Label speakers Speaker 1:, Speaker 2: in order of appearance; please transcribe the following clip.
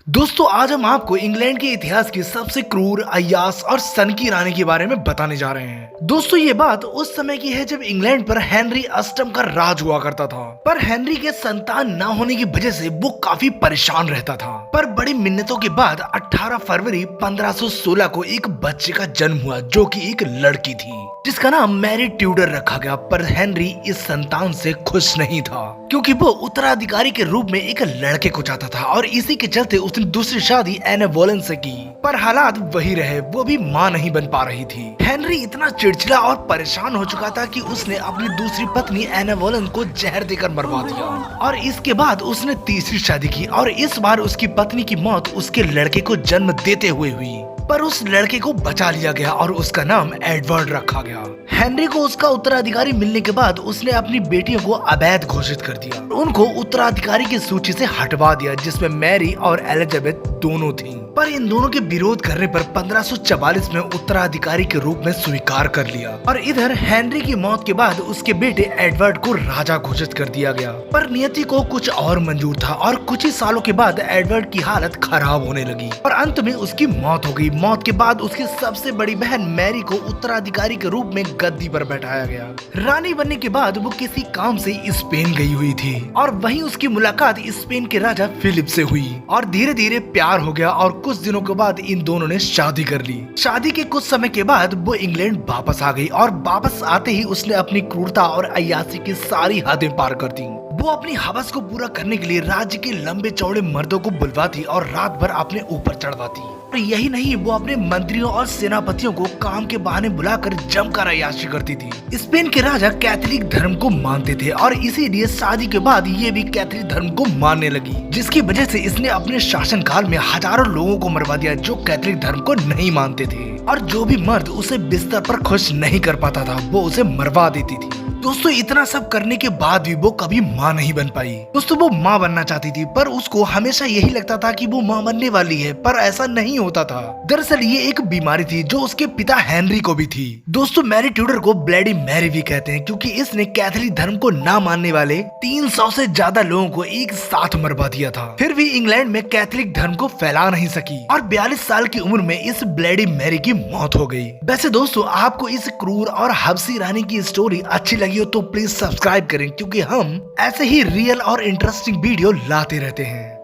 Speaker 1: दोस्तों आज हम आपको इंग्लैंड के इतिहास की सबसे क्रूर, अय्याश और सनकी रानी के बारे में बताने जा रहे हैं। दोस्तों ये बात उस समय की है जब इंग्लैंड पर हेनरी अष्टम का राज हुआ करता था। पर हेनरी के संतान न होने की वजह से वो काफी परेशान रहता था। पर बड़ी मिन्नतों के बाद 18 फरवरी 1516 को एक बच्चे का जन्म हुआ जो कि एक लड़की थी जिसका नाम मैरी ट्यूडर रखा गया। पर हेनरी इस संतान से खुश नहीं था क्योंकि वो उत्तराधिकारी के रूप में एक लड़के को चाहता था और इसी के चलते उसने दूसरी शादी एना बोलेन से की। पर हालात वही रहे, वो भी मां नहीं बन पा रही थी। हेनरी इतना चिड़चिड़ा और परेशान हो चुका था कि उसने अपनी दूसरी पत्नी एना बोलेन को जहर देकर मरवा दिया और इसके बाद उसने तीसरी शादी की और इस बार उसकी पत्नी की मौत उसके लड़के को जन्म देते हुए हुई। पर उस लड़के को बचा लिया गया और उसका नाम एडवर्ड रखा गया। हेनरी को उसका उत्तराधिकारी मिलने के बाद उसने अपनी बेटियों को अवैध घोषित कर दिया। उनको उत्तराधिकारी की सूची से हटवा दिया जिसमें मैरी और एलिजाबेथ दोनों थीं। पर इन दोनों के विरोध करने पर 1544 में उत्तराधिकारी के रूप में स्वीकार कर लिया और इधर हेनरी की मौत के बाद उसके बेटे एडवर्ड को राजा घोषित कर दिया गया। पर नियति को कुछ और मंजूर था और कुछ ही सालों के बाद एडवर्ड की हालत खराब होने लगी और अंत में उसकी मौत हो गई। मौत के बाद उसकी सबसे बड़ी बहन मैरी को उत्तराधिकारी के रूप में गद्दी पर बैठाया गया। रानी बनने के बाद वो किसी काम से स्पेन गई हुई थी और वहीं उसकी मुलाकात स्पेन के राजा फिलिप से हुई और धीरे धीरे प्यार हो गया और कुछ दिनों के बाद इन दोनों ने शादी कर ली। शादी के कुछ समय के बाद वो इंग्लैंड वापस आ गई और वापस आते ही उसने अपनी क्रूरता और अय्याशी की सारी हदें पार कर दी। वो अपनी हवस को पूरा करने के लिए राज्य के लंबे चौड़े मर्दों को बुलवाती और रात भर अपने ऊपर चढ़वाती। और यही नहीं, वो अपने मंत्रियों और सेनापतियों को काम के बहाने बुलाकर जमकर अय्याशी करती थी। स्पेन के राजा कैथोलिक धर्म को मानते थे और इसीलिए शादी के बाद ये भी कैथोलिक धर्म को मानने लगी, जिसकी वजह से इसने अपने शासनकाल में हजारों लोगों को मरवा दिया जो कैथोलिक धर्म को नहीं मानते थे। और जो भी मर्द उसे बिस्तर पर खुश नहीं कर पाता था वो उसे मरवा देती थी। दोस्तों इतना सब करने के बाद भी वो कभी माँ नहीं बन पाई। दोस्तों वो माँ बनना चाहती थी पर उसको हमेशा यही लगता था कि वो माँ बनने वाली है, पर ऐसा नहीं होता था। दरअसल ये एक बीमारी थी जो उसके पिता हेनरी को भी थी। दोस्तों मैरी ट्यूडर को ब्लडी मैरी भी कहते हैं क्योंकि इसने कैथोलिक धर्म को ना मानने वाले 300 से ज्यादा लोगों को एक साथ मरवा दिया था। फिर भी इंग्लैंड में कैथोलिक धर्म को फैला नहीं सकी और 42 साल की उम्र में इस ब्लडी मैरी की मौत हो गई। वैसे दोस्तों आपको इस क्रूर और हबसी रानी की स्टोरी अच्छी लगी हो तो प्लीज सब्सक्राइब करें क्योंकि हम ऐसे ही रियल और इंटरेस्टिंग वीडियो लाते रहते हैं।